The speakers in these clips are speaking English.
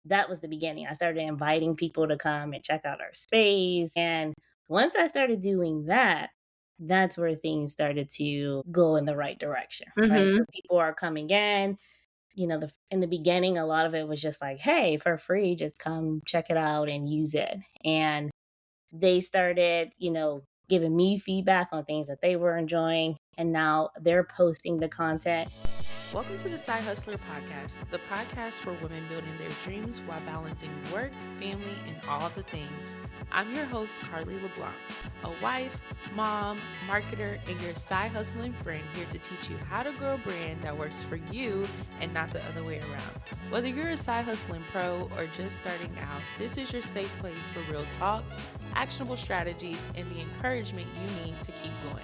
that was the beginning. I started inviting people to come and check out our space. And once I started doing that, that's where things started to go in the right direction, right? Mm-hmm. So people are coming in. In the beginning, a lot of it was just like, hey, for free, just come check it out and use it. And they started, giving me feedback on things that they were enjoying. And now they're posting the content. Welcome to the Side-HustlHER Podcast, the podcast for women building their dreams while balancing work, family, and all the things. I'm your host, Carly LeBlanc, a wife, mom, marketer, and your side hustling friend here to teach you how to grow a brand that works for you and not the other way around. Whether you're a side hustling pro or just starting out, this is your safe place for real talk, actionable strategies, and the encouragement you need to keep going.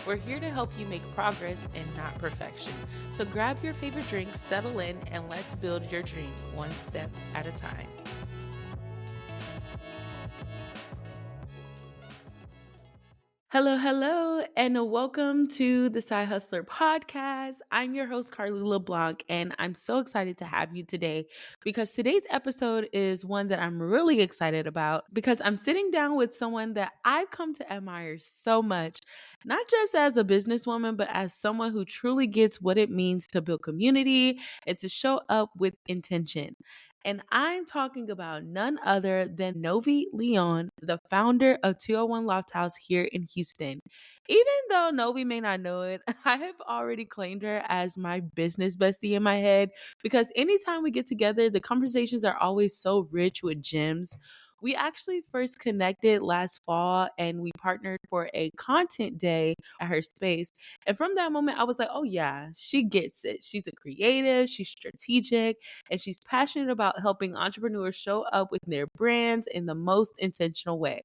We're here to help you make progress and not perfection. So grab your favorite drink, settle in, and let's build your dream one step at a time. Hello, and welcome to the Side-HustlHER Podcast. I'm your host, Carly LeBlanc, and I'm so excited to have you today because today's episode is one that I'm really excited about because I'm sitting down with someone that I've come to admire so much, not just as a businesswoman, but as someone who truly gets what it means to build community and to show up with intention. And I'm talking about none other than Novi Leon, the founder of 201 Loft House here in Houston. Even though Novi may not know it, I have already claimed her as my business bestie in my head because anytime we get together, the conversations are always so rich with gems. We actually first connected last fall and we partnered for a content day at her space. And from that moment, I was like, oh, yeah, she gets it. She's a creative, she's strategic, and she's passionate about helping entrepreneurs show up with their brands in the most intentional way.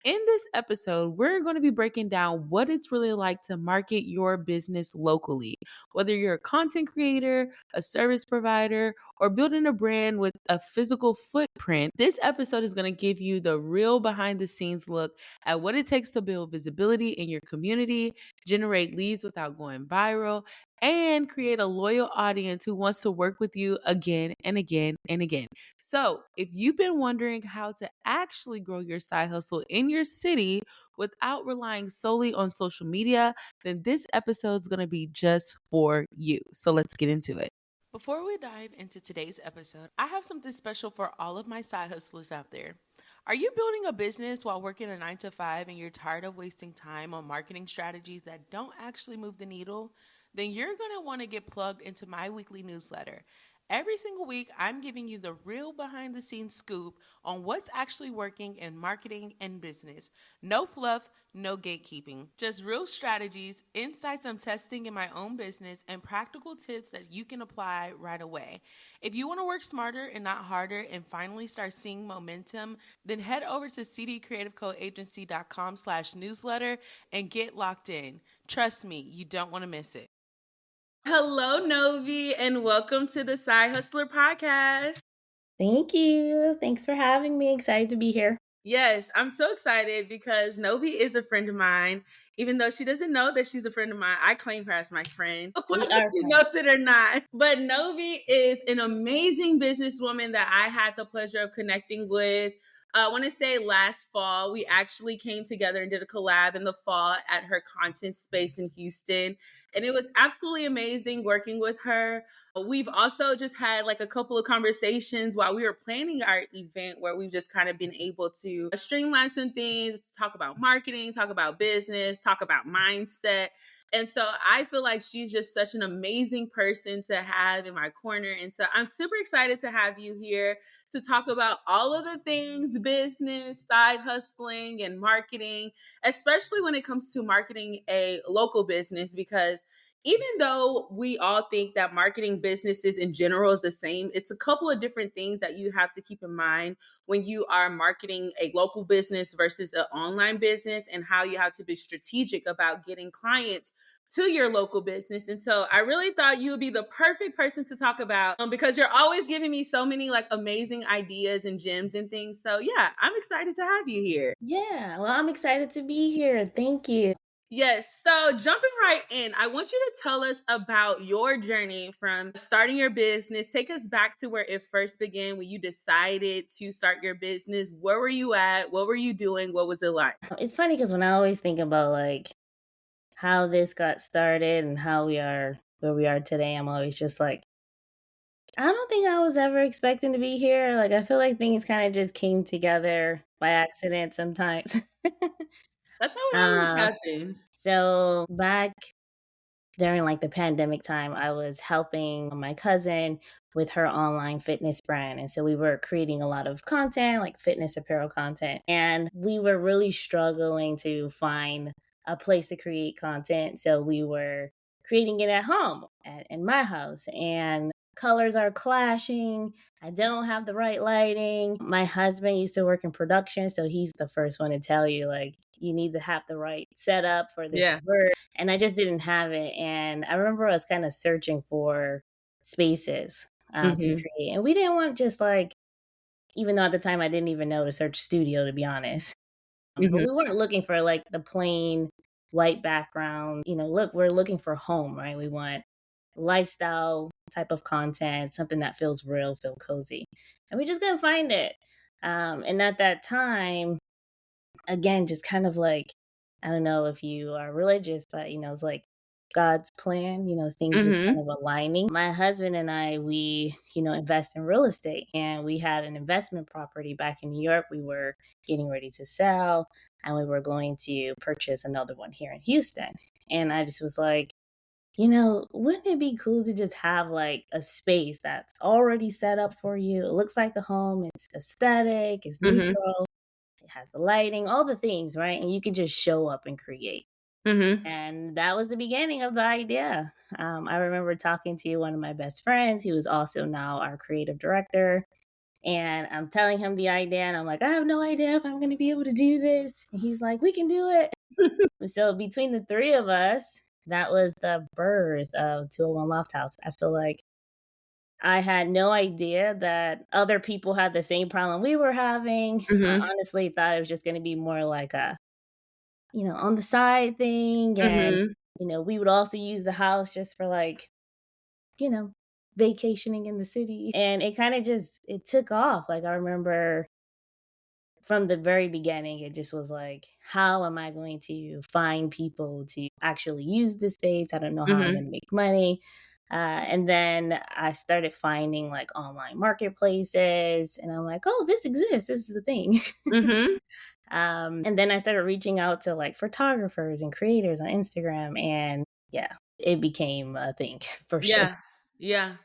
In this episode, we're going to be breaking down what it's really like to market your business locally. Whether you're a content creator, a service provider, or building a brand with a physical footprint, this episode is going to give you the real behind the scenes look at what it takes to build visibility in your community, generate leads without going viral, and create a loyal audience who wants to work with you again and again and again. So, if you've been wondering how to actually grow your side hustle in your city without relying solely on social media, then this episode is going to be just for you. So, let's get into it. Before we dive into today's episode, I have something special for all of my side hustlers out there. Are you building a business while working a 9 to 5 and you're tired of wasting time on marketing strategies that don't actually move the needle? Then you're going to want to get plugged into my weekly newsletter. Every single week, I'm giving you the real behind the scenes scoop on what's actually working in marketing and business. No fluff, no gatekeeping. Just real strategies, insights I'm testing in my own business, and practical tips that you can apply right away. If you want to work smarter and not harder and finally start seeing momentum, then head over to cdcreativecoagency.com/newsletter and get locked in. Trust me, you don't want to miss it. Hello, Novi, and welcome to the Side-HustlHER Podcast. Thank you. Thanks for having me. Excited to be here. Yes, I'm so excited because Novi is a friend of mine. Even though she doesn't know that she's a friend of mine, I claim her as my friend, whether she knows it or not. But Novi is an amazing businesswoman that I had the pleasure of connecting with. I want to say last fall, we actually came together and did a collab in the fall at her content space in Houston. And it was absolutely amazing working with her. We've also just had like a couple of conversations while we were planning our event where we've just kind of been able to streamline some things, talk about marketing, talk about business, talk about mindset. And so I feel like she's just such an amazing person to have in my corner. And so I'm super excited to have you here to talk about all of the things business, side hustling, and marketing, especially when it comes to marketing a local business, because even though we all think that marketing businesses in general is the same, it's a couple of different things that you have to keep in mind when you are marketing a local business versus an online business, and how you have to be strategic about getting clients to your local business. And so I really thought you would be the perfect person to talk about because you're always giving me so many like amazing ideas and gems and things. So yeah, I'm excited to have you here. Yeah, well, I'm excited to be here. Thank you. Yes. So jumping right in, I want you to tell us about your journey from starting your business. Take us back to where it first began when you decided to start your business. Where were you at? What were you doing? What was it like? It's funny because when I always think about like how this got started and how we are where we are today, I'm always just like, I don't think I was ever expecting to be here. Like, I feel like things kind of just came together by accident sometimes. That's how it always um, happens. so back during like the pandemic time, I was helping my cousin with her online fitness brand. And so we were creating a lot of content, like fitness apparel content. And we were really struggling to find a place to create content. So we were creating it at home in my house. And colors are clashing. I don't have the right lighting. My husband used to work in production. So he's the first one to tell you, like, you need to have the right setup for this to Yeah. work, and I just didn't have it. And I remember I was kind of searching for spaces to Mm-hmm. create, and we didn't want just like, even though at the time I didn't even know to search studio to be honest, but Mm-hmm. we weren't looking for like the plain white background. Look, we're looking for home, right? We want lifestyle type of content, something that feels real, feel cozy, and we just couldn't find it. And at that time, again, just kind of like, I don't know if you are religious, but it's like God's plan, things just Mm-hmm. kind of aligning. My husband and I, we, invest in real estate, and we had an investment property back in New York. We were getting ready to sell, and we were going to purchase another one here in Houston. And I just was like, wouldn't it be cool to just have like a space that's already set up for you? It looks like a home, it's aesthetic, it's Mm-hmm. neutral, it has the lighting, all the things, right? And you can just show up and create. Mm-hmm. And that was the beginning of the idea. I remember talking to one of my best friends, who is also now our creative director. And I'm telling him the idea, and I'm like, I have no idea if I'm going to be able to do this. And he's like, we can do it. So between the three of us, that was the birth of 201 Loft House. I feel like I had no idea that other people had the same problem we were having. I Mm-hmm. honestly thought it was just going to be more like a, on the side thing. And, Mm-hmm. we would also use the house just for like, you know, vacationing in the city. And it kind of just, it took off. Like, I remember from the very beginning, it just was like, how am I going to find people to actually use this space? I don't know how I'm Mm-hmm. going to make money. And then I started finding like online marketplaces, and I'm like, oh, this exists. This is a thing. Mm-hmm. And then I started reaching out to like photographers and creators on Instagram, and yeah, it became a thing for sure. Yeah. Yeah.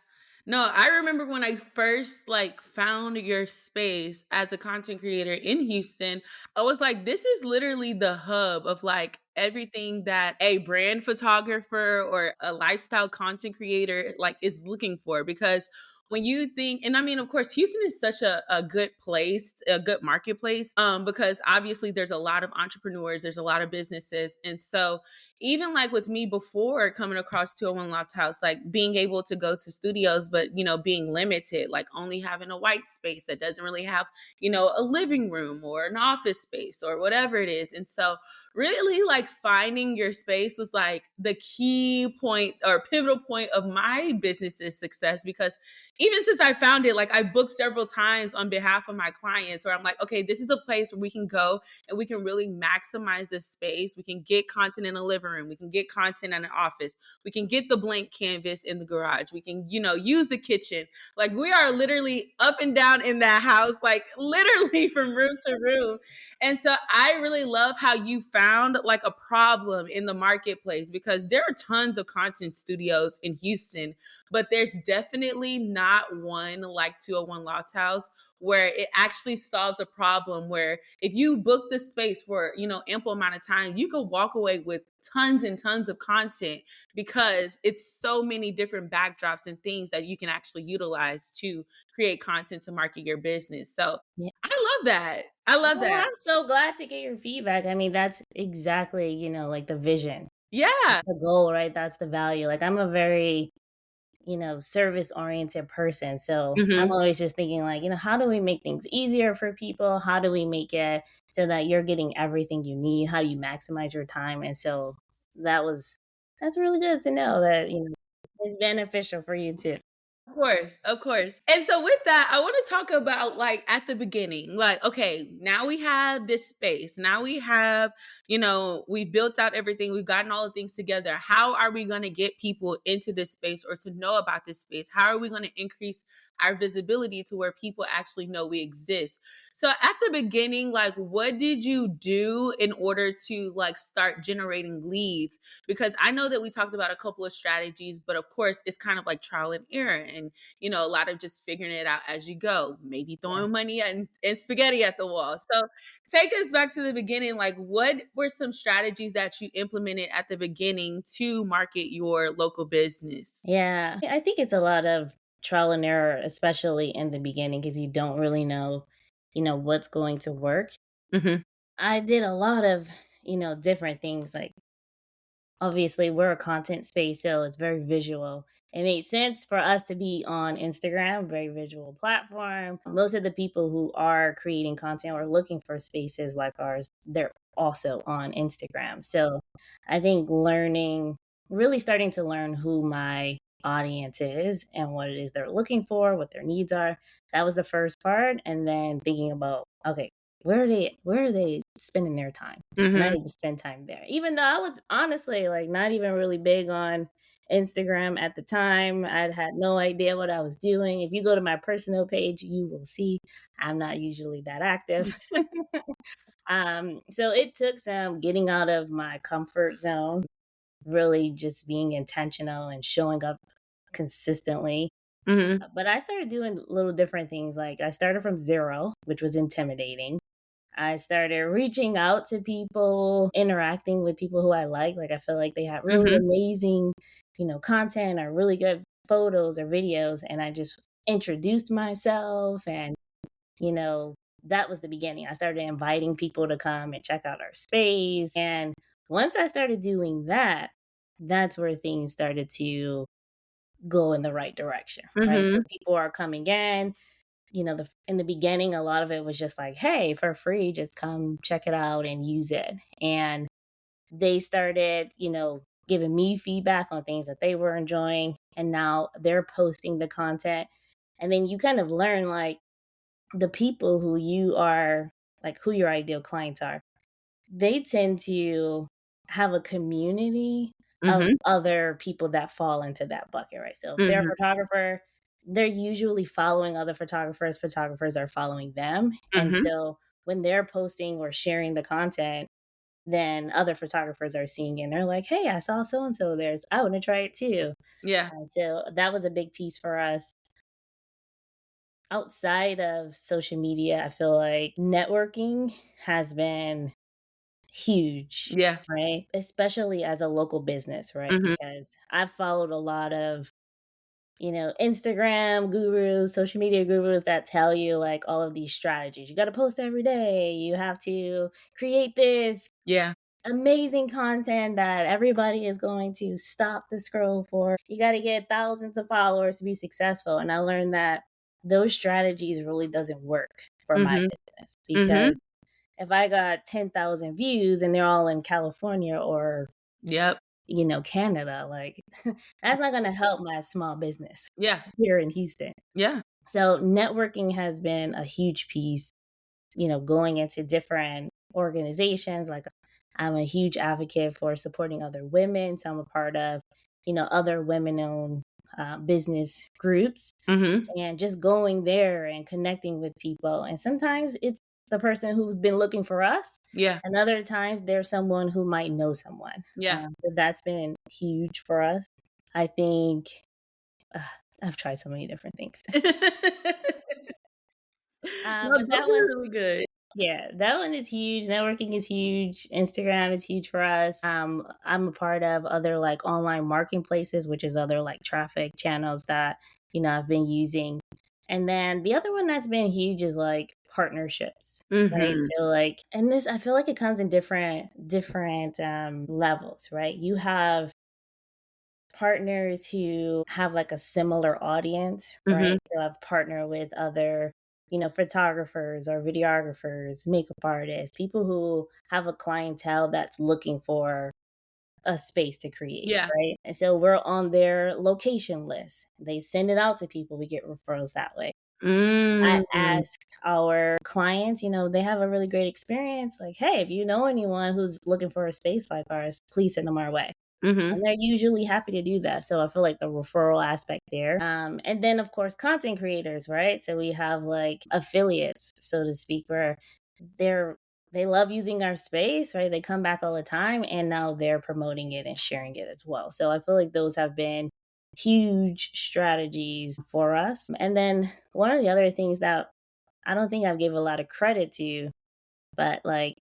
No, I remember when I first like found your space as a content creator in Houston, I was like, this is literally the hub of like everything that a brand photographer or a lifestyle content creator like is looking for. Because when you think, and I mean, of course, Houston is such a good place, a good marketplace, because obviously there's a lot of entrepreneurs, there's a lot of businesses. And so even like with me before coming across 201 Loft House, like being able to go to studios, but being limited, like only having a white space that doesn't really have, a living room or an office space or whatever it is. And so really like finding your space was like the key point or pivotal point of my business's success because even since I found it, like I booked several times on behalf of my clients where I'm like, okay, this is a place where we can go and we can really maximize this space. We can get content in a living room. We can get content in an office. We can get the blank canvas in the garage. We can, use the kitchen. Like we are literally up and down in that house, like literally from room to room. And so I really love how you found like a problem in the marketplace because there are tons of content studios in Houston, but there's definitely not one like 201 Loft House where it actually solves a problem where if you book the space for ample amount of time you could walk away with tons and tons of content because it's so many different backdrops and things that you can actually utilize to create content to market your business. So Yeah. I love that. I love Oh, that. I'm so glad to get your feedback. I mean, that's exactly, like the vision, Yeah. the goal, right? That's the value. Like, I'm a very service oriented person. So I'm Mhm. always just thinking like, how do we make things easier for people? How do we make it so that you're getting everything you need? How do you maximize your time? And so that was that's really good to know that, it's beneficial for you too. Of course, of course. And so with that, I want to talk about like at the beginning, like, okay, now we have this space. Now we have, we've built out everything. We've gotten all the things together. How are we going to get people into this space or to know about this space? How are we going to increase our visibility to where people actually know we exist? So at the beginning, like, what did you do in order to like start generating leads? Because I know that we talked about a couple of strategies, but of course, it's kind of like trial and error and, a lot of just figuring it out as you go, maybe Yeah. throwing money and spaghetti at the wall. So take us back to the beginning. Like, what were some strategies that you implemented at the beginning to market your local business? Yeah. I think it's a lot of trial and error, especially in the beginning, because you don't really know, what's going to work. Hmm. I did a lot of, different things. Like, obviously, we're a content space, so it's very visual. It made sense for us to be on Instagram, very visual platform. Most of the people who are creating content or looking for spaces like ours, they're also on Instagram. So I think really starting to learn who my audience is and what it is they're looking for, what their needs are. That was the first part. And then thinking about, okay, where are they spending their time? And I Hmm. need to spend time there. Even though I was honestly like not even really big on Instagram at the time. I had no idea what I was doing. If you go to my personal page, you will see I'm not usually that active. So it took some getting out of my comfort zone, really just being intentional and showing up consistently. Hmm. But I started doing little different things. Like I started from zero, which was intimidating. I started reaching out to people, interacting with people who I like. Like I feel like they had really Hmm. amazing, content or really good photos or videos. And I just introduced myself and, you know, that was the beginning. I started inviting people to come and check out our space. And once I started doing that, that's where things started to go in the right direction, right? So Hmm. people are coming in, in the beginning, a lot of it was just like, hey, for free, just come check it out and use it. And they started, giving me feedback on things that they were enjoying. And now they're posting the content. And then you kind of learn like the people who you are, like who your ideal clients are, they tend to have a community of Hmm. other people that fall into that bucket, right? So if they're a Hmm. photographer, they're usually following other photographers. Photographers are following them. And Hmm. so when they're posting or sharing the content, then other photographers are seeing it and they're like, hey, I saw so and so there's, I want to try it too. Yeah. And so that was a big piece for us. Outside of social media, I feel like networking has been huge, Yeah. right? Especially as a local business, right? Hmm. Because I've followed a lot of, Instagram gurus, social media gurus that tell you like all of these strategies. You got to post every day. You have to create this Yeah. amazing content that everybody is going to stop the scroll for. You got to get thousands of followers to be successful. And I learned that those strategies really doesn't work for my Hmm. business Hmm. because if I got 10,000 views and they're all in California or, Yep. Canada, like that's not going to help my small business Yeah. here in Houston. Yeah. So networking has been a huge piece, going into different organizations. Like I'm a huge advocate for supporting other women. So I'm a part of, other women owned business groups Hmm. and just going there and connecting with people. And sometimes it's the person who's been looking for us, Yeah. and other times there's someone who might know someone. Yeah. So that's been huge for us. I think uh, I've tried so many different things. No, But those that one, are really good. yeah, that one is huge. Networking is huge. Instagram is huge for us. I'm a part of other like online marketplaces, which is other like traffic channels that, I've been using. And then the other one that's been huge is like partnerships. Right. Mhm. So like and this I feel like it comes in different levels, right? You have partners who have like a similar audience, Mhm. right? So I've partnered with other, photographers or videographers, makeup artists, people who have a clientele that's looking for a space to create, Yeah. right? And so we're on their location list. They send it out to people. We get referrals that way. I Mm. ask our clients, they have a really great experience. Like, hey, if you know anyone who's looking for a space like ours, please send them our way. And Mhm. they're usually happy to do that. So I feel like the referral aspect there. And then, of course, content creators, right? So we have like affiliates, so to speak, where they're they love using our space, right? They come back all the time and now they're promoting it and sharing it as well. So I feel like those have been huge strategies for us. And then one of the other things that I don't think I've gave a lot of credit to, but like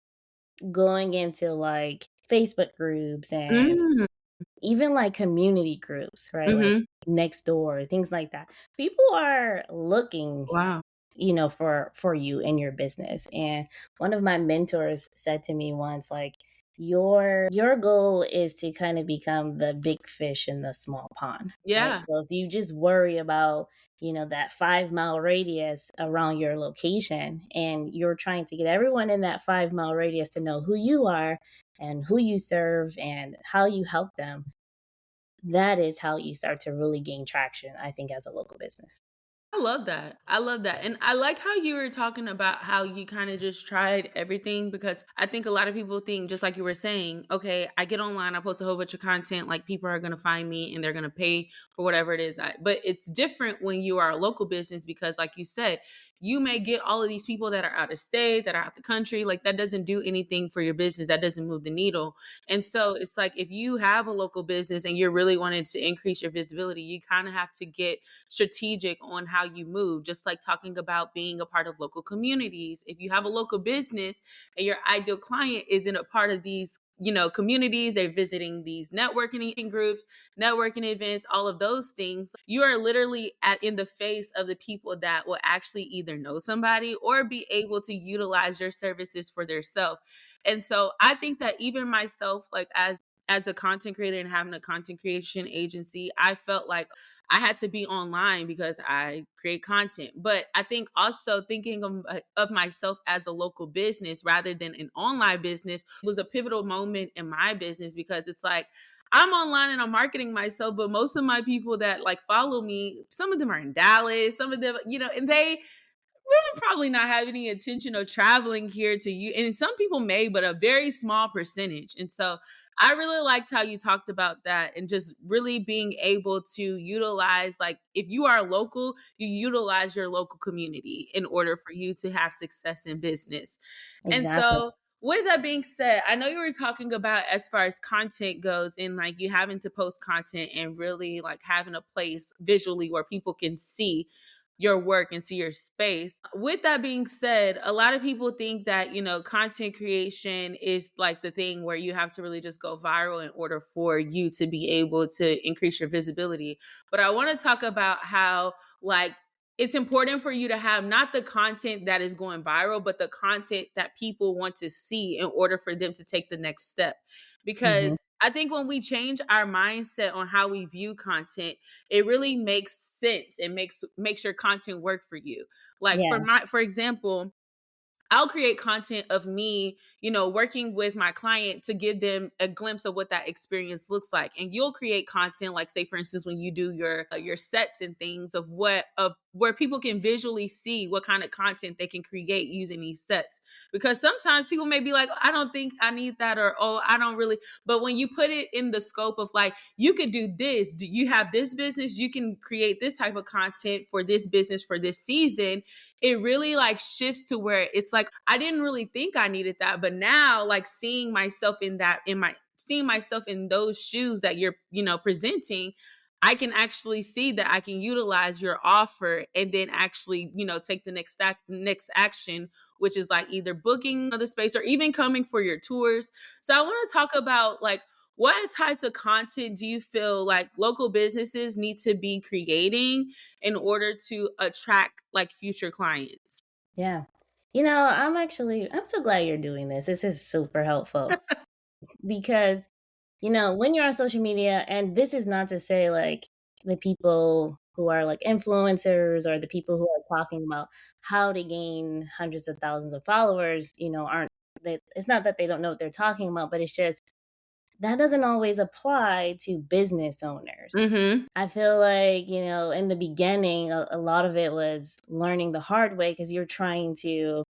going into like Facebook groups and Mm. even like community groups, right? Like Mhm. next door, things like that. People are looking, Wow. for you in your business. And one of my mentors said to me once, like, your goal is to kind of become the big fish in the small pond, right? Yeah. So if you just worry about, that 5 mile radius around your location and you're trying to get everyone in that 5 mile radius to know who you are and who you serve and how you help them, that is how you start to really gain traction, I think, as a local business. I love that. I love that. And I like how you were talking about how you kind of just tried everything because I think a lot of people think, just like you were saying, okay, I get online, I post a whole bunch of content, like people are going to find me and they're going to pay for whatever it is. But it's different when you are a local business because, like you said, you may get all of these people that are out of state, that are out the country. Like that doesn't do anything for your business. That doesn't move the needle. And so it's like if you have a local business and you're really wanting to increase your visibility, you kind of have to get strategic on how you move, just like talking about being a part of local communities. If you have a local business and your ideal client isn't a part of these communities, they're visiting these networking groups, networking events, all of those things, you are literally in the face of the people that will actually either know somebody or be able to utilize your services for their self. And so I think that even myself, like as a content creator and having a content creation agency, I felt like I had to be online because I create content. But I think also thinking of myself as a local business rather than an online business was a pivotal moment in my business because it's like I'm online and I'm marketing myself, but most of my people that like follow me, some of them are in Dallas, some of them, and they really probably not have any intention of traveling here to you. And some people may, but a very small percentage. And so I really liked how you talked about that and just really being able to utilize, like, if you are local, you utilize your local community in order for you to have success in business. And Exactly. so, with that being said, I know you were talking about as far as content goes and like you having to post content and really like having a place visually where people can see your work and see your space. With that being said, a lot of people think that, content creation is like the thing where you have to really just go viral in order for you to be able to increase your visibility. But I want to talk about how, like, it's important for you to have not the content that is going viral, but the content that people want to see in order for them to take the next step. Mhm. Because I think when we change our mindset on how we view content, it really makes sense and makes your content work for you. Like Yeah, for example, I'll create content of me, working with my client to give them a glimpse of what that experience looks like. And you'll create content, like say, for instance, when you do your sets and things of where people can visually see what kind of content they can create using these sets. Because sometimes people may be like, I don't think I need that, or oh, I don't really. But when you put it in the scope of like, you could do this, do you have this business, you can create this type of content for this business for this season, it really like shifts to where it's like I didn't really think I needed that, but now like seeing myself in those shoes that you're presenting, I can actually see that I can utilize your offer and then actually take the next action, which is like either booking the space or even coming for your tours. So I want to talk about like what types of content do you feel like local businesses need to be creating in order to attract like future clients? yeah. I'm so glad you're doing this. This is super helpful because when you're on social media, and this is not to say like the people who are like influencers or the people who are talking about how to gain hundreds of thousands of followers, aren't they, it's not that they don't know what they're talking about, but it's just that doesn't always apply to business owners. Mm-hmm. I feel like, in the beginning, a lot of it was learning the hard way because you're trying to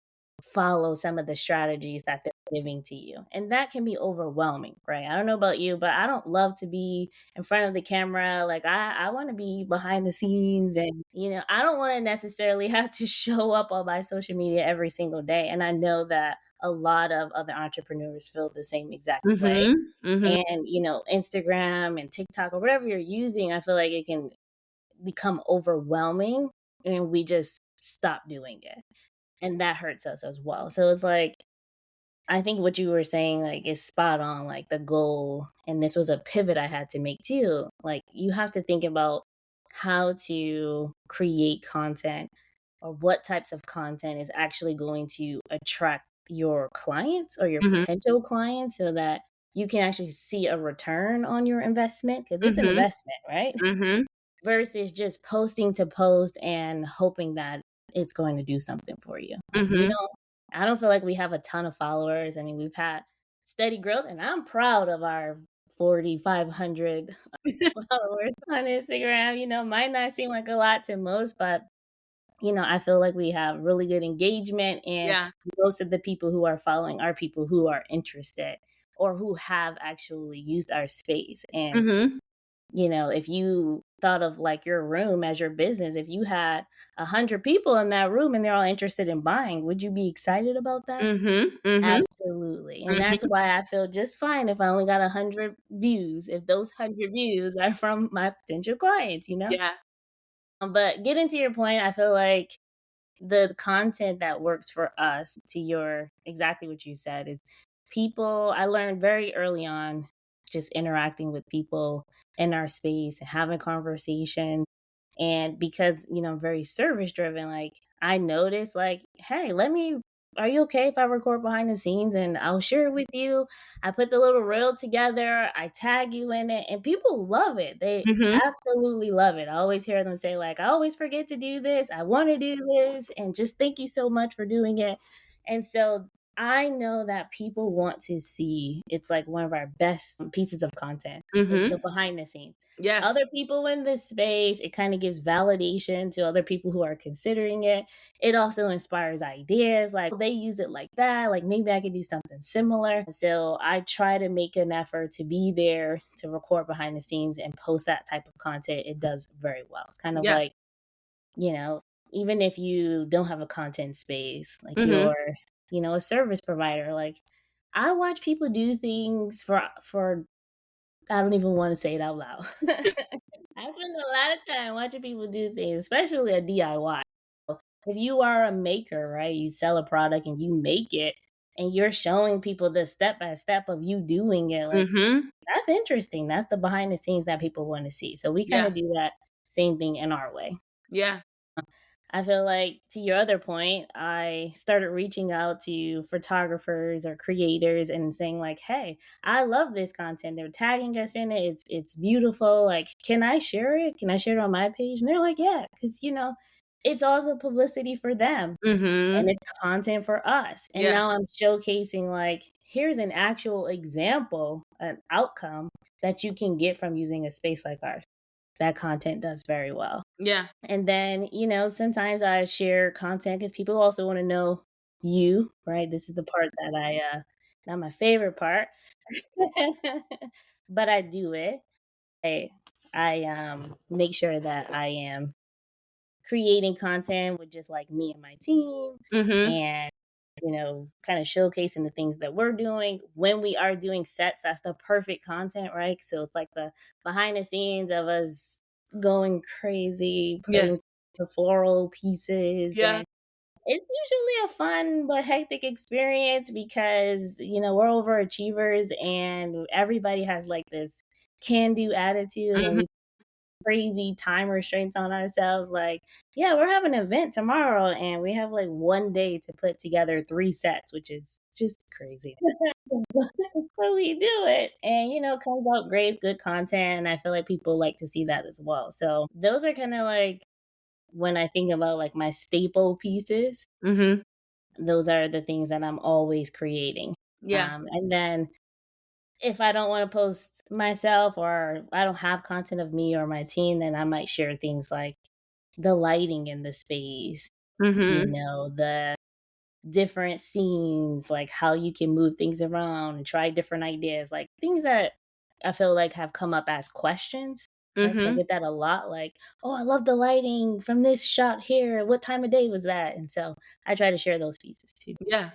follow some of the strategies that they're giving to you. And that can be overwhelming, right? I don't know about you, but I don't love to be in front of the camera. Like, I want to be behind the scenes. And, I don't want to necessarily have to show up on my social media every single day. And I know that a lot of other entrepreneurs feel the same exact way. Mm-hmm. Mm-hmm. And, Instagram and TikTok or whatever you're using, I feel like it can become overwhelming and we just stop doing it. And that hurts us as well. So it's like, I think what you were saying, like, is spot on, like the goal. And this was a pivot I had to make too. Like, you have to think about how to create content or what types of content is actually going to attract your clients or your Mm-hmm. potential clients so that you can actually see a return on your investment because it's an Mm-hmm. investment, right? Mm-hmm. Versus just posting to post and hoping that it's going to do something for you. Like Mm-hmm. I don't feel like we have a ton of followers. I mean, we've had steady growth and I'm proud of our 4,500 followers on Instagram. Might not seem like a lot to most, but I feel like we have really good engagement, and Yeah. most of the people who are following are people who are interested or who have actually used our space. And, Mm-hmm. if you thought of like your room as your business, if you had 100 people in that room and they're all interested in buying, would you be excited about that? Mm-hmm. Mm-hmm. Absolutely. And that's Mm-hmm. why I feel just fine if I only got 100 views, if those 100 views are from my potential clients. Yeah. But getting to your point, I feel like the content that works for us, to your exactly what you said, is people. I learned very early on just interacting with people in our space and having conversations. And because, I'm very service driven, like I noticed, like, hey, are you okay if I record behind the scenes and I'll share it with you? I put the little reel together, I tag you in it, and people love it. They Mm-hmm. absolutely love it. I always hear them say, like, I always forget to do this. I want to do this. And just thank you so much for doing it. And so I know that people want to see, it's like one of our best pieces of content is Mm-hmm. the behind the scenes. Yeah. Other people in this space, it kind of gives validation to other people who are considering it. It also inspires ideas, like they use it like that, like maybe I could do something similar. So I try to make an effort to be there to record behind the scenes and post that type of content. It does very well. It's kind of Yeah. like, you know, even if you don't have a content space, like Mm-hmm. you're, a service provider, like I watch people do things for I don't even want to say it out loud. I spend a lot of time watching people do things, especially a DIY. If you are a maker, right, you sell a product and you make it and you're showing people the step by step of you doing it, like Mm-hmm. that's interesting. That's the behind the scenes that people want to see. So we kind Yeah. of do that same thing in our way. Yeah. I feel like, to your other point, I started reaching out to photographers or creators and saying like, "Hey, I love this content. They're tagging us in it. It's beautiful. Like, can I share it? Can I share it on my page?" And they're like, "Yeah, because it's also publicity for them Mm-hmm. and it's content for us." And Yeah. now I'm showcasing like, here's an actual example, an outcome that you can get from using a space like ours. That content does very well. Yeah. And then, sometimes I share content because people also want to know you, right? This is the part that not my favorite part, but I do it. I make sure that I am creating content with just like me and my team Mm-hmm. and, kind of showcasing the things that we're doing. When we are doing sets, that's the perfect content, right? So it's like the behind the scenes of us going crazy, Yeah. putting to floral pieces. Yeah. And it's usually a fun but hectic experience because, we're overachievers and everybody has like this can do attitude and Mm-hmm. we crazy time restraints on ourselves. Like, yeah, we're having an event tomorrow and we have like one day to put together 3 sets, which is just crazy. So we do it and, comes out great, good content, and I feel like people like to see that as well. So those are kinda like when I think about, like, my staple pieces, Mhm. those are the things that I'm always creating. Yeah. And then if I don't wanna post myself or I don't have content of me or my team, then I might share things like the lighting in the space, Mhm. the different scenes, like how you can move things around and try different ideas, like things that I feel like have come up as questions, right? Because I Mhm. get that a lot, like, "Oh, I love the lighting from this shot here. What time of day was that?" And so I try to share those pieces too. Yeah.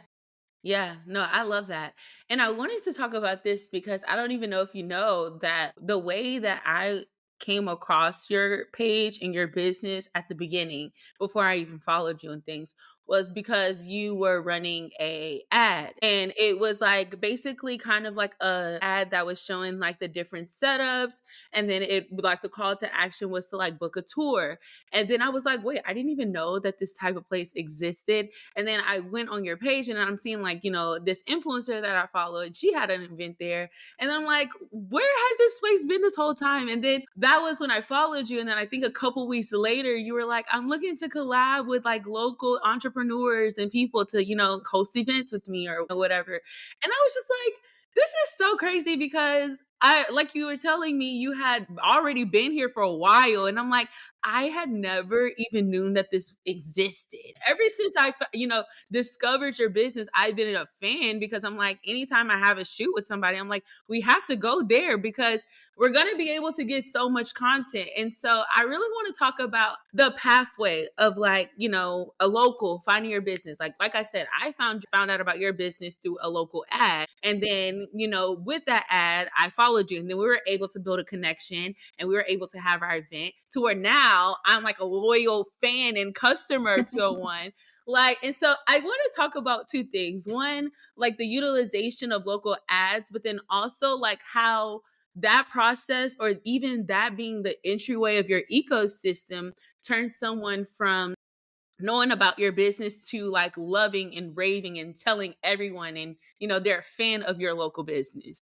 Yeah, no, I love that. And I wanted to talk about this because I don't even know if you know that the way that I came across your page and your business at the beginning, before I even followed you and things, was because you were running a ad. And it was like basically kind of like a ad that was showing like the different setups. And then it like the call to action was to like book a tour. And then I was like, wait, I didn't even know that this type of place existed. And then I went on your page and I'm seeing like, this influencer that I followed, she had an event there. And I'm like, where has this place been this whole time? And then that was when I followed you. And then I think a couple weeks later, you were like, I'm looking to collab with like local entrepreneurs and people to, host events with me or whatever. And I was just like, this is so crazy because like you were telling me, you had already been here for a while. And I'm like, I had never even known that this existed. Ever since discovered your business, I've been a fan because I'm like, anytime I have a shoot with somebody, I'm like, we have to go there because we're going to be able to get so much content. And so I really want to talk about the pathway of like, a local finding your business. Like I said, I found out about your business through a local ad. And then, with that ad, I followed you and then we were able to build a connection and we were able to have our event to where now I'm like a loyal fan and customer to a one. Like, and so I want to talk about two things. One, like the utilization of local ads, but then also like how that process or even that being the entryway of your ecosystem turns someone from knowing about your business to like loving and raving and telling everyone and they're a fan of your local business.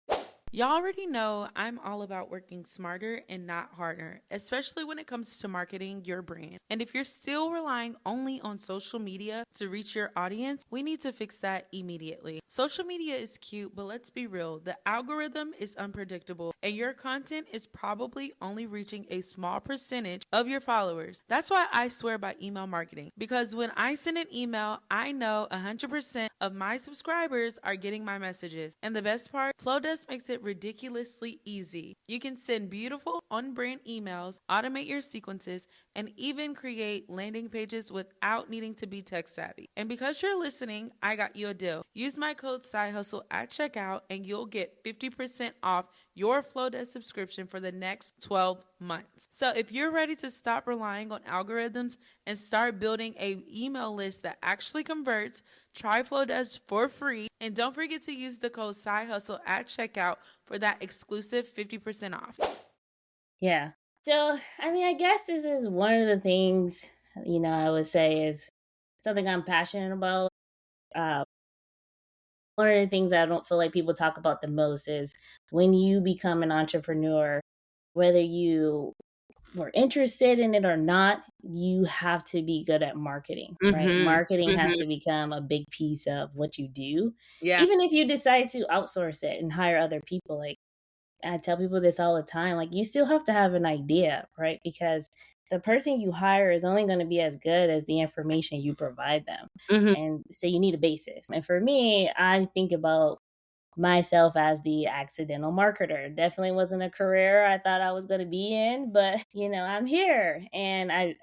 Y'all already know I'm all about working smarter and not harder, especially when it comes to marketing your brand. And if you're still relying only on social media to reach your audience, we need to fix that immediately. Social media is cute, but let's be real, the algorithm is unpredictable and your content is probably only reaching a small percentage of your followers. That's why I swear by email marketing, because when I send an email, I know 100% of my subscribers are getting my messages. And the best part, Flowdesk makes it ridiculously easy. You can send beautiful on-brand emails, automate your sequences, and even create landing pages without needing to be tech savvy. And because you're listening, I got you a deal. Use my code Side-Hustle at checkout and you'll get 50% off your Flowdesk subscription for the next 12 months. So if you're ready to stop relying on algorithms and start building an email list that actually converts, try Flowdesk for free. And don't forget to use the code Side-Hustle at checkout for that exclusive 50% off. Yeah. So, I guess this is one of the things, I would say is something I'm passionate about. Uh, One of the things I don't feel like people talk about the most is when you become an entrepreneur, whether you were interested in it or not, you have to be good at marketing, right? Mm-hmm. Marketing has Mm-hmm. to become a big piece of what you do. Yeah. Even if you decide to outsource it and hire other people, like I tell people this all the time, like you still have to have an idea, right? Because the person you hire is only going to be as good as the information you provide them. Mm-hmm. And so you need a basis. And for me, I think about myself as the accidental marketer. Definitely wasn't a career I thought I was going to be in, but I'm here and I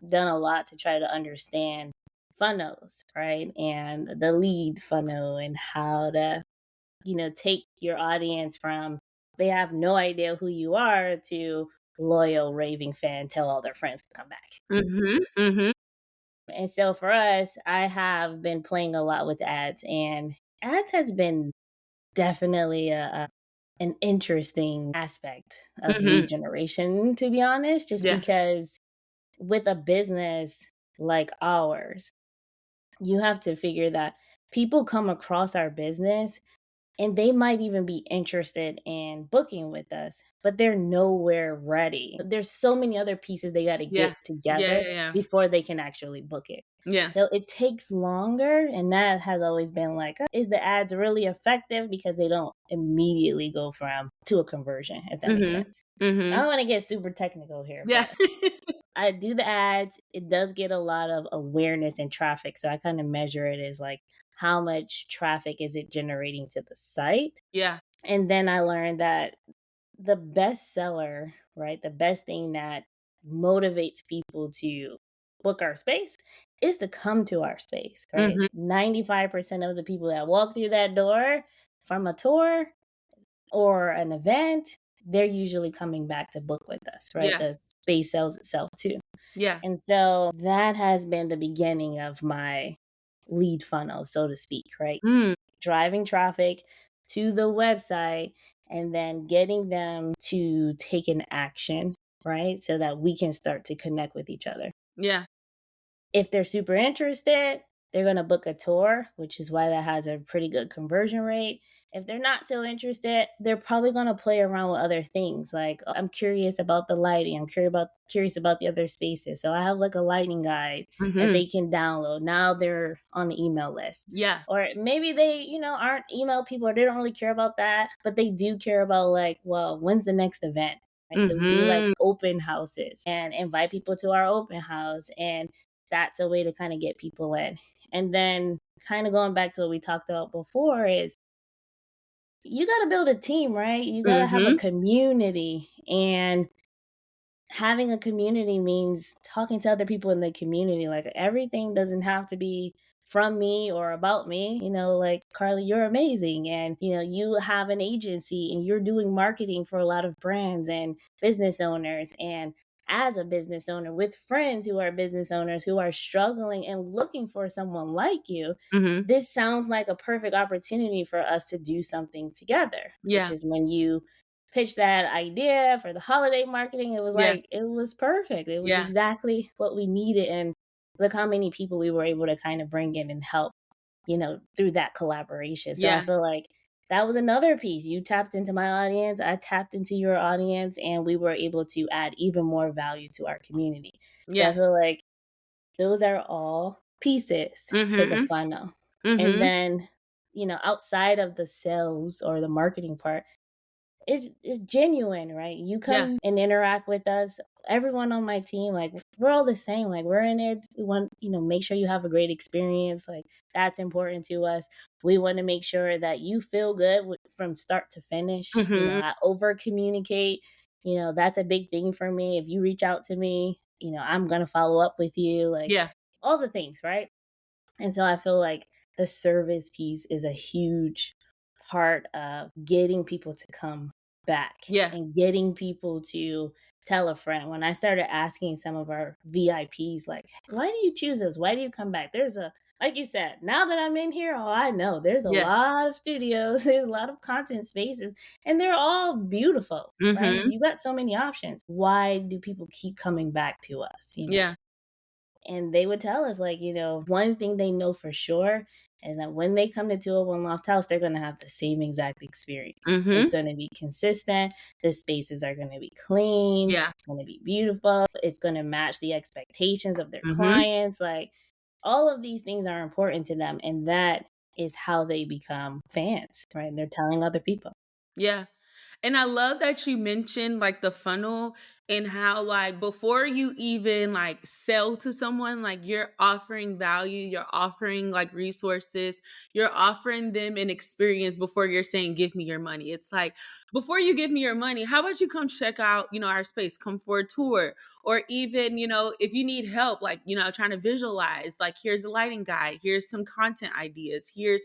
done a lot to try to understand funnels, right? And the lead funnel and how to, take your audience from they have no idea who you are to loyal raving fan, tell all their friends to come back. Mm-hmm. Mm-hmm. And so for us, I have been playing a lot with ads and ads has been definitely an interesting aspect of Mm-hmm. lead generation, to be honest, just Yeah. because with a business like ours, you have to figure that people come across our business and they might even be interested in booking with us, but they're nowhere ready. There's so many other pieces they got to Yeah. get Yeah. together Yeah. before they can actually book it. Yeah. So it takes longer, and that has always been like, is the ads really effective? Because they don't immediately go from to a conversion, if that makes sense. I don't want to get super technical here, Yeah. but I do the ads. It does get a lot of awareness and traffic. So I kind of measure it as like, how much traffic is it generating to the site? Yeah. And then I learned that the best seller, right? The best thing that motivates people to book our space is to come to our space, right? 95% of the people that walk through that door from a tour or an event, they're usually coming back to book with us, right? Yeah. The space sells itself too. Yeah. And so that has been the beginning of my lead funnel, so to speak, right? Driving traffic to the website and then getting them to take an action, right? So that we can start to connect with each other. Yeah. If they're super interested, they're going to book a tour, which is why that has a pretty good conversion rate. If they're not so interested, they're probably going to play around with other things. Like, I'm curious about the lighting. I'm curious about the other spaces. So I have like a lighting guide that they can download. Now they're on the email list. Yeah. Or maybe they, aren't email people, or they don't really care about that, but they do care about like, well, when's the next event? Right? So we do like open houses and invite people to our open house, and that's a way to kind of get people in. And then kind of going back to what we talked about before is, you got to build a team, right? You got to have a community, and having a community means talking to other people in the community. Like, everything doesn't have to be from me or about me. Like, Carly, you're amazing, and you have an agency and you're doing marketing for a lot of brands and business owners. And as a business owner with friends who are business owners who are struggling and looking for someone like you, this sounds like a perfect opportunity for us to do something together. Yeah. Which is when you pitched that idea for the holiday marketing, it was like, it was perfect. It was exactly what we needed. And look how many people we were able to kind of bring in and help, through that collaboration. So I feel like that was another piece. You tapped into my audience, I tapped into your audience, and we were able to add even more value to our community. So I feel like those are all pieces to the funnel. And then, outside of the sales or the marketing part, it's genuine, right? You come and interact with us. Everyone on my team, like, we're all the same. Like, we're in it. We want, make sure you have a great experience. Like, that's important to us. We want to make sure that you feel good from start to finish. I over communicate. That's a big thing for me. If you reach out to me, I'm going to follow up with you. Like, all the things, right? And so I feel like the service piece is a huge part of getting people to come back and getting people to tell a friend. When I started asking some of our VIPs, like, why do you choose us? Why do you come back? Like you said, now that I'm in here, I know there's a lot of studios, there's a lot of content spaces, and they're all beautiful, right? You got so many options. Why do people keep coming back to us? And they would tell us, like, one thing they know for sure is that when they come to 201 Loft House, they're going to have the same exact experience. It's going to be consistent. The spaces are going to be clean. It's going to be beautiful. It's going to match the expectations of their clients. Like, all of these things are important to them. And that is how they become fans, right? And they're telling other people. Yeah. And I love that you mentioned like the funnel and how like before you even like sell to someone, like you're offering value, you're offering like resources, you're offering them an experience before you're saying, give me your money. It's like, before you give me your money, how about you come check out, our space, come for a tour, or even, if you need help, like, trying to visualize, like, here's a lighting guide, here's some content ideas, here's,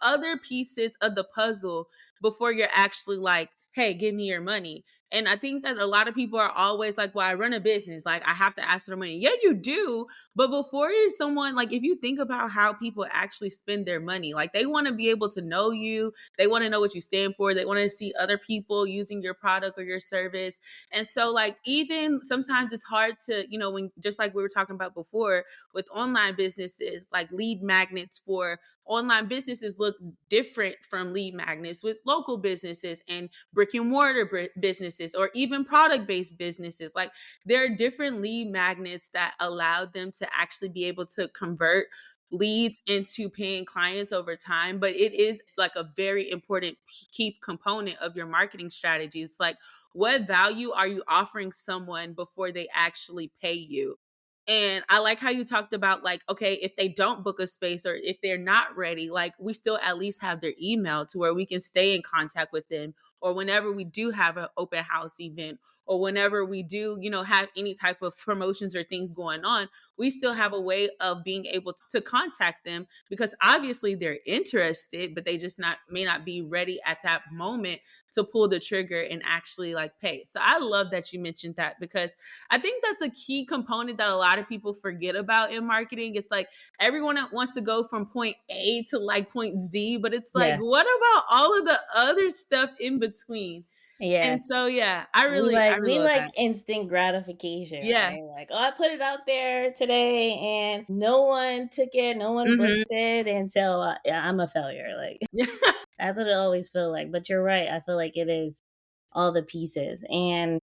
other pieces of the puzzle before you're actually like, hey, give me your money. And I think that a lot of people are always like, well, I run a business. Like, I have to ask for the money. Yeah, you do. But before you someone, like, if you think about how people actually spend their money, like, they want to be able to know you. They want to know what you stand for. They want to see other people using your product or your service. And so, like, even sometimes it's hard to, when just like we were talking about before with online businesses, like lead magnets for online businesses look different from lead magnets with local businesses and brick and mortar businesses or even product based businesses. Like, there are different lead magnets that allow them to actually be able to convert leads into paying clients over time, but it is like a very important key component of your marketing strategies. Like, what value are you offering someone before they actually pay you? And I like how you talked about, like, okay, if they don't book a space or if they're not ready, like, we still at least have their email to where we can stay in contact with them. Or whenever we do have an open house event, or whenever we do, have any type of promotions or things going on, we still have a way of being able to contact them, because obviously they're interested, but they just may not be ready at that moment to pull the trigger and actually like pay. So I love that you mentioned that, because I think that's a key component that a lot of people forget about in marketing. It's like everyone wants to go from point A to like point Z, but it's like, Yeah. what about all of the other stuff in between? Yeah. And so, yeah, I We really, I like really we love like that. instant gratification, Yeah. right? Like, oh, I put it out there today and no one took it, no one Hmm. booked it, and so yeah, I'm a failure. Like, Yeah. that's what it always feel like. But you're right. I feel like it is all the pieces. And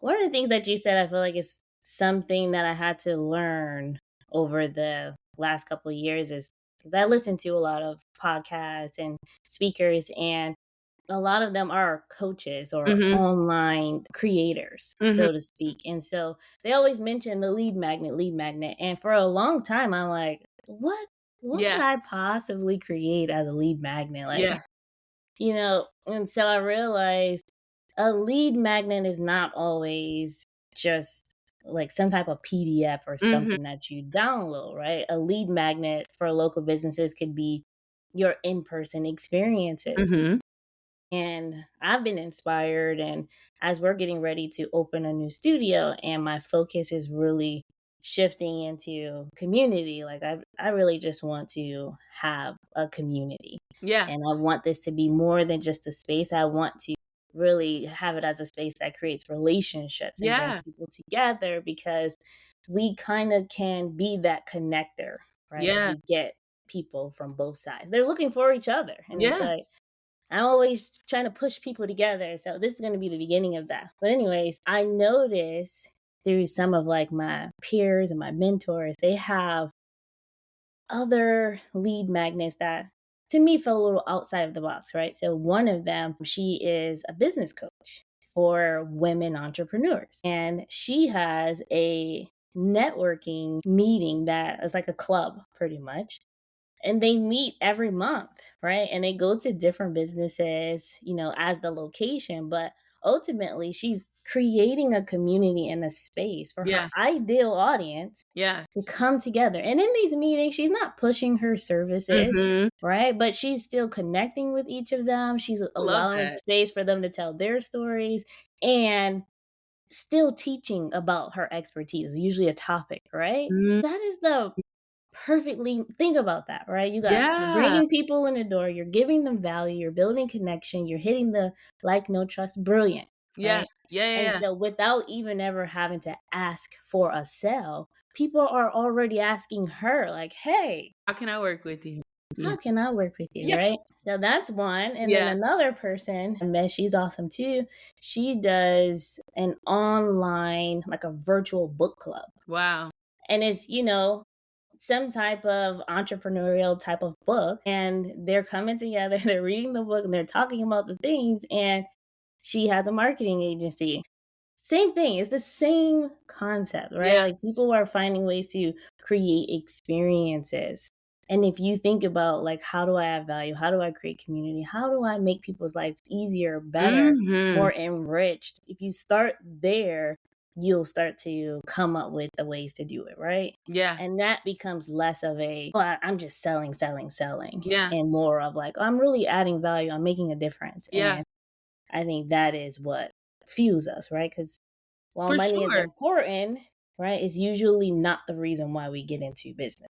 one of the things that you said, I feel like is something that I had to learn over the last couple of years is because I listen to a lot of podcasts and speakers, and a lot of them are coaches or Hmm. online creators, Hmm. so to speak. And so they always mention the lead magnet, lead magnet. And for a long time, I'm like, what could Yeah. I possibly create as a lead magnet? Like, Yeah. and so I realized a lead magnet is not always just like some type of PDF or Hmm. something that you download, right? A lead magnet for local businesses could be your in person experiences. Hmm. And I've been inspired, and as we're getting ready to open a new studio, and my focus is really shifting into community. Like, I really just want to have a community. Yeah. And I want this to be more than just a space. I want to really have it as a space that creates relationships and brings Yeah. people together, because we kind of can be that connector, right? As Yeah. we get people from both sides. They're looking for each other. And it's Yeah. like, I'm always trying to push people together. So this is going to be the beginning of that. But anyways, I noticed through some of like my peers and my mentors, they have other lead magnets that to me feel a little outside of the box, right? So one of them, she is a business coach for women entrepreneurs. And she has a networking meeting that is like a club pretty much, and they meet every month, right? And they go to different businesses, as the location, but ultimately she's creating a community and a space for her Yeah. ideal audience Yeah. to come together. And in these meetings, she's not pushing her services, Hmm. right? But she's still connecting with each of them. She's I love allowing that. space for them to tell their stories and still teaching about her expertise, usually a topic, right? Mm. That is the perfectly think about that, right? You're Yeah. bringing people in the door, you're giving them value, you're building connection, you're hitting the like, no trust, brilliant, Yeah. right? Yeah. Yeah. And Yeah. so without even ever having to ask for a sell, people are already asking her like, hey, How can I work with you? Yeah. how can I work with you, Yeah. right? So that's one. And then Yeah. another person I met, she's awesome too. She does an online, like a virtual book club. Wow. And it's, some type of entrepreneurial type of book, and they're coming together, they're reading the book and they're talking about the things. And she has a marketing agency. Same thing, it's the same concept, right? Yeah. Like, people are finding ways to create experiences. And if you think about like, how do I add value, how do I create community, how do I make people's lives easier, better, Hmm. more enriched, if you start there, you'll start to come up with the ways to do it, right? Yeah. And that becomes less of a, oh, I'm just selling, Yeah. and more of like, oh, I'm really adding value, I'm making a difference. Yeah. And I think that is what fuels us, right? Because while For money is sure. important, right, it's usually not the reason why we get into business.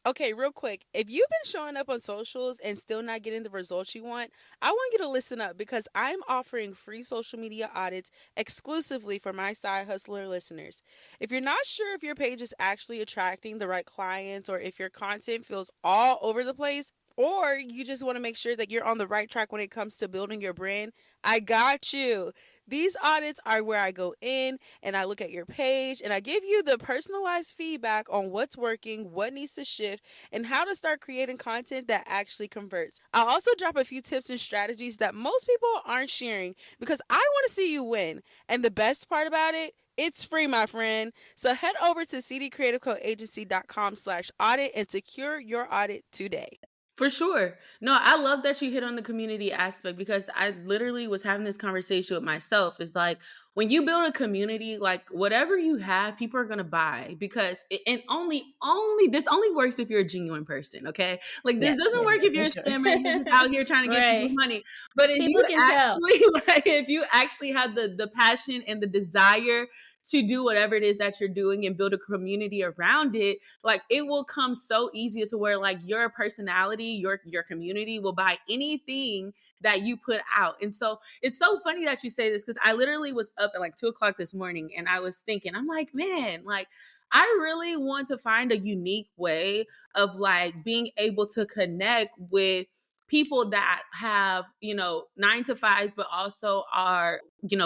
Okay, real quick. If you've been showing up on socials and still not getting the results you want, I want you to listen up because I'm offering free social media audits exclusively for my Side Hustler listeners. If you're not sure if your page is actually attracting the right clients or if your content feels all over the place, or you just want to make sure that you're on the right track when it comes to building your brand, I got you. These audits are where I go in and I look at your page and I give you the personalized feedback on what's working, what needs to shift, and how to start creating content that actually converts. I'll also drop a few tips and strategies that most people aren't sharing because I want to see you win. And the best part about it, it's free, my friend. So head over to cdcreativecoagency.com/audit and secure your audit today. For sure. No, I love that you hit on the community aspect because I literally was having this conversation with myself. It's like when you build a community, like whatever you have, people are gonna buy because and only this only works if you're a genuine person, okay? Like Yeah, this doesn't yeah, work yeah, if for you're a sure. scammer and you're just out here trying to get people's Right. money. But if you People can tell. actually like if you actually have the passion and the desire to do whatever it is that you're doing and build a community around it, like it will come so easy to where like your personality, your community will buy anything that you put out. And so it's so funny that you say this because I literally was up at like 2 o'clock this morning and I was thinking, I'm like, man, like I really want to find a unique way of like being able to connect with people that have, 9 to 5s, but also are,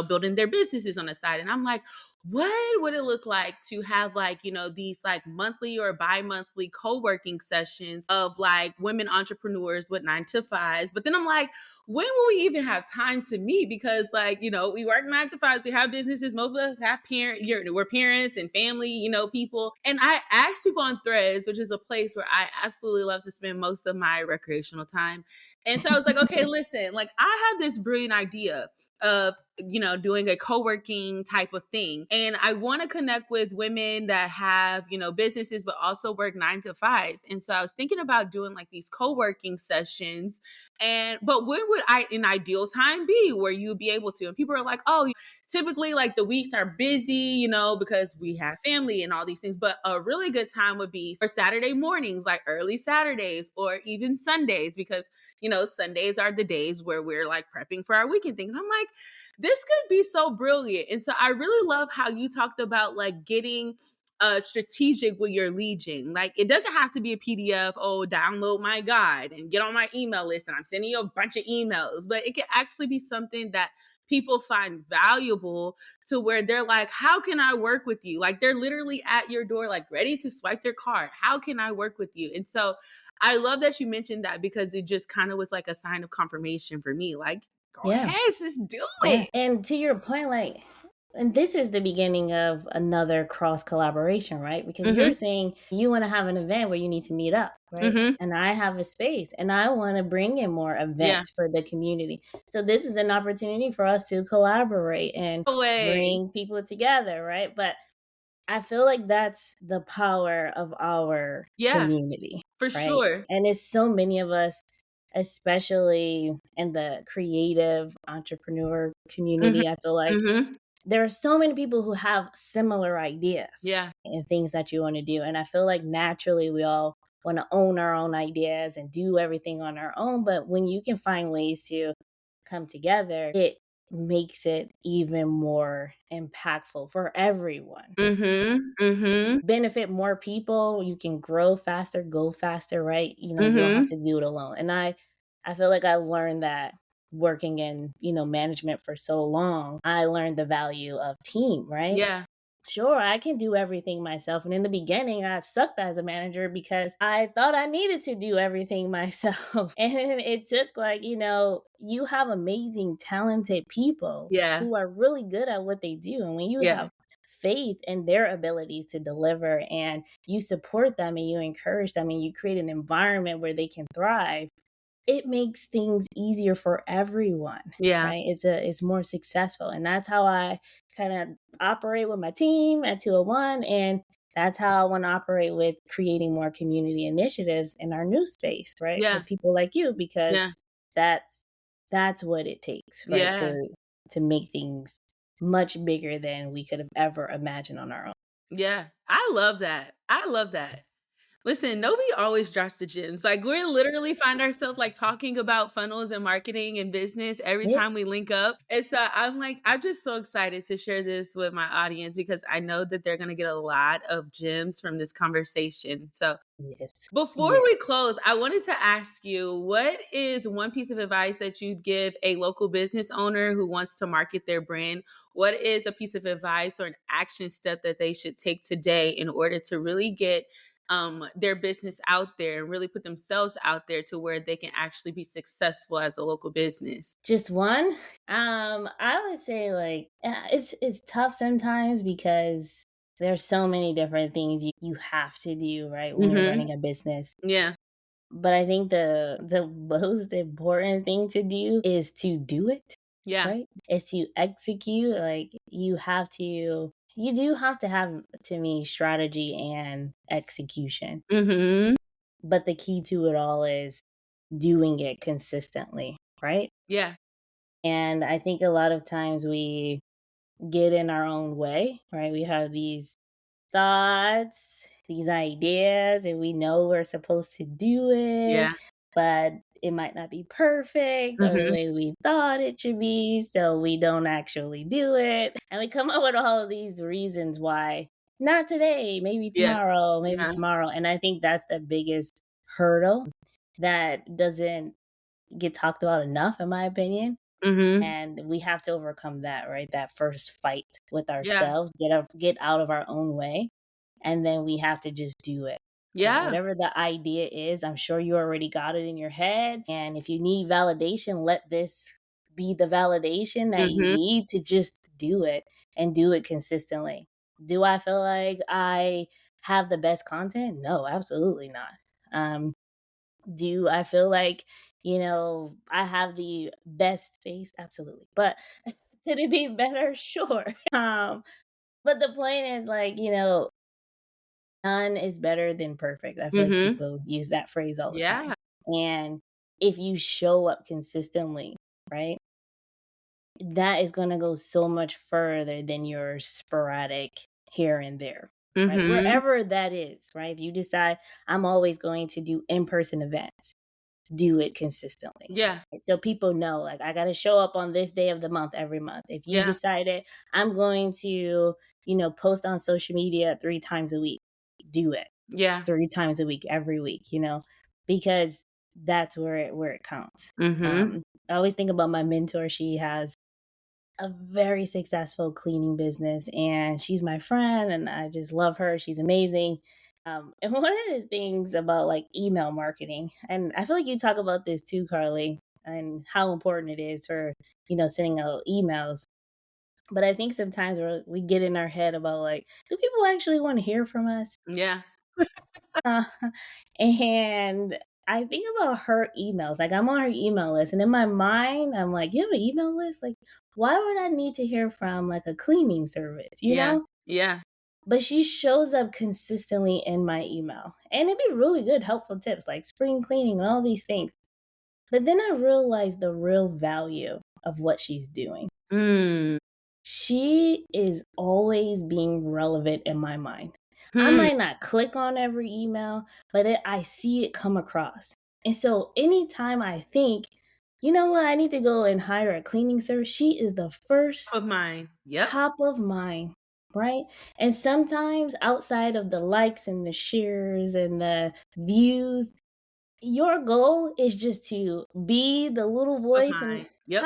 building their businesses on the side. And I'm like, what would it look like to have like, these like monthly or bi-monthly co-working sessions of like women entrepreneurs with 9 to 5s? But then I'm like, when will we even have time to meet? Because like, we work 9 to 5s, we have businesses, most of us have we're parents and family, people. And I ask people on Threads, which is a place where I absolutely love to spend most of my recreational time. And so I was like, okay, listen, like I have this brilliant idea of doing a co-working type of thing, and I want to connect with women that have businesses but also work 9 to 5s. And so I was thinking about doing like these co-working sessions, but when would an ideal time be where you would be able to? And people are like, oh, typically like the weeks are busy, because we have family and all these things, but a really good time would be for Saturday mornings, like early Saturdays or even Sundays, because Sundays are the days where we're like prepping for our weekend thing. And I'm like, this could be so brilliant. And so I really love how you talked about like getting strategic with your lead gen. Like it doesn't have to be a PDF, oh, download my guide and get on my email list and I'm sending you a bunch of emails, but it can actually be something that people find valuable to where they're like, how can I work with you? Like they're literally at your door, like ready to swipe their card. How can I work with you? And so I love that you mentioned that because it just kind of was like a sign of confirmation for me. Like, go Yeah. ahead, sis, do Yeah. it. And to your point, like, and this is the beginning of another cross collaboration, right? Because you're saying you want to have an event where you need to meet up, right? And I have a space and I want to bring in more events for the community. So this is an opportunity for us to collaborate and bring people together, right? But I feel like that's the power of our community, for right? sure. And it's so many of us, especially in the creative entrepreneur community. I feel like there are so many people who have similar ideas and things that you want to do. And I feel like naturally we all want to own our own ideas and do everything on our own. But when you can find ways to come together, it makes it even more impactful for everyone. Benefit more people. You can grow faster, go faster, right? You don't have to do it alone. And I feel like I learned that working in, management for so long. I learned the value of team, right? Yeah. Sure, I can do everything myself. And in the beginning, I sucked as a manager because I thought I needed to do everything myself. And it took like, you have amazing, talented people who are really good at what they do. And when you have faith in their abilities to deliver and you support them and you encourage them and you create an environment where they can thrive, it makes things easier for everyone. Right? It's more successful. And that's how I kind of operate with my team at 201. And that's how I want to operate with creating more community initiatives in our new space, right? With people like you, because that's that's what it takes, right? Yeah. To make things much bigger than we could have ever imagined on our own. Yeah. I love that. I love that. Listen, Novi always drops the gems. Like, we literally find ourselves like talking about funnels and marketing and business every Yeah. time we link up. And so I'm like, I'm just so excited to share this with my audience because I know that they're going to get a lot of gems from this conversation. So Yes. before Yes. we close, I wanted to ask you, what is one piece of advice that you'd give a local business owner who wants to market their brand? What is a piece of advice or an action step that they should take today in order to really get their business out there and really put themselves out there to where they can actually be successful as a local business? Just one? I would say like it's tough sometimes because there's so many different things you have to do, right, when you're Mm-hmm. running a business. Yeah. But I think the most important thing to do is to do it, Yeah. right? Is to execute. Like you do have to have, to me, strategy and execution. Mm-hmm. But the key to it all is doing it consistently, right? Yeah. And I think a lot of times we get in our own way, right? We have these thoughts, these ideas, and we know we're supposed to do it, Yeah. but it might not be perfect or the Mm-hmm. way we thought it should be, so we don't actually do it. And we come up with all of these reasons why not today, maybe Yeah. tomorrow, maybe Yeah. tomorrow. And I think that's the biggest hurdle that doesn't get talked about enough, in my opinion. Mm-hmm. And we have to overcome that, right? That first fight with Yeah. ourselves, get out of our own way, and then we have to just do it. Right? Yeah. Whatever the idea is, I'm sure you already got it in your head. And if you need validation, let this be the validation that you Mm-hmm. need to just do it and do it consistently. Do I feel like I have the best content? No, absolutely not. Um, do I feel like, I have the best face? Absolutely. But could it be better? Sure. But the point is like, none is better than perfect. I feel like Mm-hmm. people use that phrase all the time. Yeah. And if you show up consistently, right, that is going to go so much further than your sporadic here and there, right? Mm-hmm. Wherever that is, right? If you decide I'm always going to do in-person events, do it consistently. Yeah. So people know, like, I got to show up on this day of the month every month. If you Yeah. decided I'm going to, post on social media 3 times a week, do it Yeah. 3 times a week, every week, because that's where it counts. Mm-hmm. I always think about my mentor. She has a very successful cleaning business, and she's my friend, and I just love her. She's amazing. And one of the things about like email marketing, and I feel like you talk about this too, Carly, and how important it is for, sending out emails. But I think sometimes we get in our head about like, do people actually want to hear from us? Yeah. Uh, and I think about her emails. Like, I'm on her email list, and in my mind, I'm like, you have an email list? Like, why would I need to hear from like a cleaning service, Yeah. Yeah. But she shows up consistently in my email. And it'd be really good, helpful tips like spring cleaning and all these things. But then I realized the real value of what she's doing. Mm. She is always being relevant in my mind. I Hmm. might not click on every email, but I see it come across. And so anytime I think, you know what, I need to go and hire a cleaning service, she is the first Of mine. Yep. top of mind, right? And sometimes outside of the likes and the shares and the views, your goal is just to be the little Of voice and mine. Yep.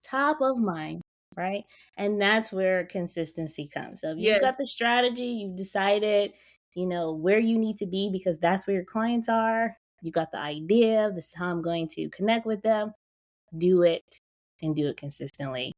top of mind, right? And that's where consistency comes. So if you've Yes. got the strategy, you've decided, where you need to be because that's where your clients are. You got the idea, this is how I'm going to connect with them. Do it and do it consistently.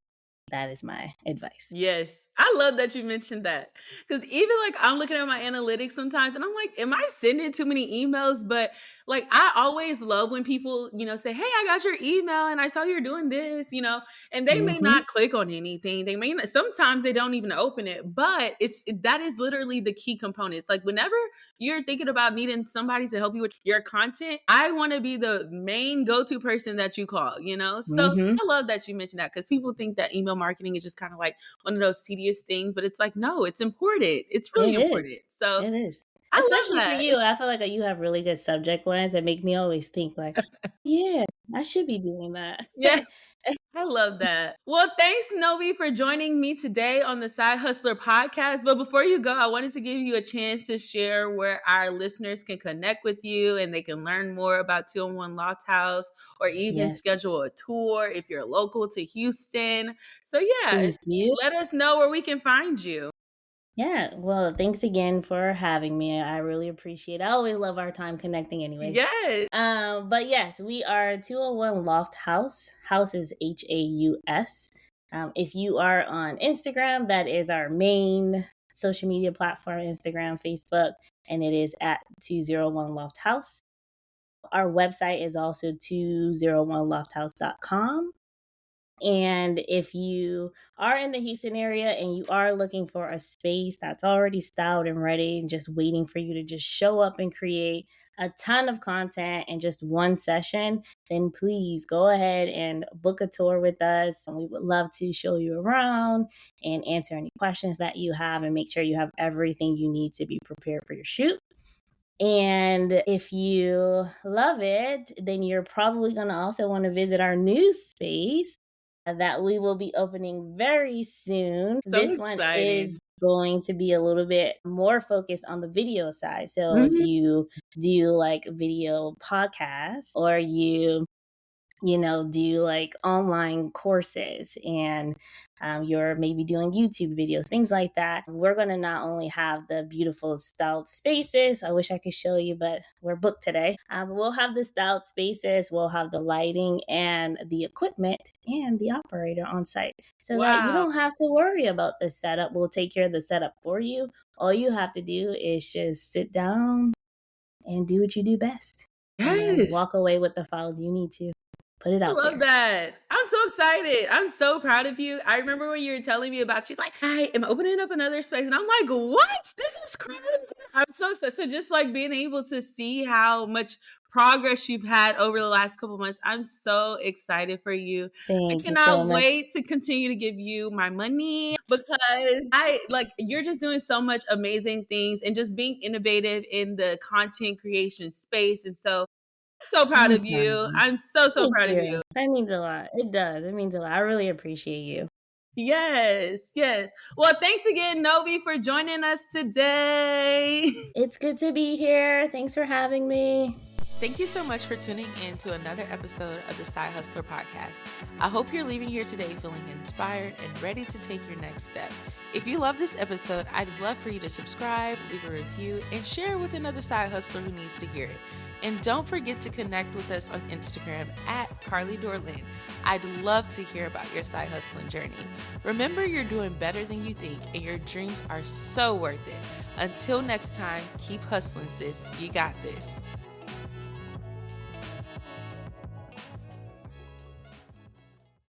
That is my advice. Yes. I love that you mentioned that because even like I'm looking at my analytics sometimes and I'm like, am I sending too many emails? But like, I always love when people, say, hey, I got your email and I saw you're doing this, and they may Mm-hmm. not click on anything. They may not, sometimes they don't even open it, but that is literally the key components. Like, whenever you're thinking about needing somebody to help you with your content, I want to be the main go-to person that you call. So Mm-hmm. I love that you mentioned that because people think that email marketing is just kind of like one of those tedious things, but it's like, no, it's important. It's really It is. important. So It is. I love Especially for that. you. I feel like you have really good subject lines that make me always think like, yeah, I should be doing that. Yeah, I love that. Well, thanks, Novi, for joining me today on the Side Hustler podcast. But before you go, I wanted to give you a chance to share where our listeners can connect with you and they can learn more about 201 Loft House or even Yes. schedule a tour if you're local to Houston. So, yeah, Please do. let us know where we can find you. Yeah. Well, thanks again for having me. I really appreciate it. I always love our time connecting anyways. Yes. But yes, we are 201 Loft House. House is HAUS. If you are on Instagram, that is our main social media platform, Instagram, Facebook, and it is at 201 Loft House. Our website is also 201lofthouse.com. And if you are in the Houston area and you are looking for a space that's already styled and ready and just waiting for you to just show up and create a ton of content in just one session, then please go ahead and book a tour with us. And we would love to show you around and answer any questions that you have and make sure you have everything you need to be prepared for your shoot. And if you love it, then you're probably going to also want to visit our new space that we will be opening very soon. So This one is exciting. going to be a little bit more focused on the video side. So if Mhm. you do like video podcasts or you do like online courses and you're maybe doing YouTube videos, things like that. We're going to not only have the beautiful styled spaces, I wish I could show you, but we're booked today. But we'll have the styled spaces, we'll have the lighting and the equipment and the operator on site so that you Wow. don't have to worry about the setup. We'll take care of the setup for you. All you have to do is just sit down and do what you do best and Yes. walk away with the files you need to. Put it I out love there. that. I'm so excited. I'm so proud of you. I remember when you were telling me about, she's like, I am opening up another space. And I'm like, what? This is crazy. I'm so excited. So just like being able to see how much progress you've had over the last couple months, I'm so excited for you. I Thank you so cannot much. wait to continue to give you my money because you're just doing so much amazing things and just being innovative in the content creation space. And so so proud I'm of proud of you. you. I'm so, so Thank proud of you. you. That means a lot. It does. It means a lot. I really appreciate you. Yes, yes. Well, thanks again, Novi, for joining us today. It's good to be here. Thanks for having me. Thank you so much for tuning in to another episode of the Side Hustler Podcast. I hope you're leaving here today feeling inspired and ready to take your next step. If you love this episode, I'd love for you to subscribe, leave a review, and share it with another side hustler who needs to hear it. And don't forget to connect with us on Instagram at Carly Dorlin. I'd love to hear about your side hustling journey. Remember, you're doing better than you think, and your dreams are so worth it. Until next time, keep hustling, sis. You got this.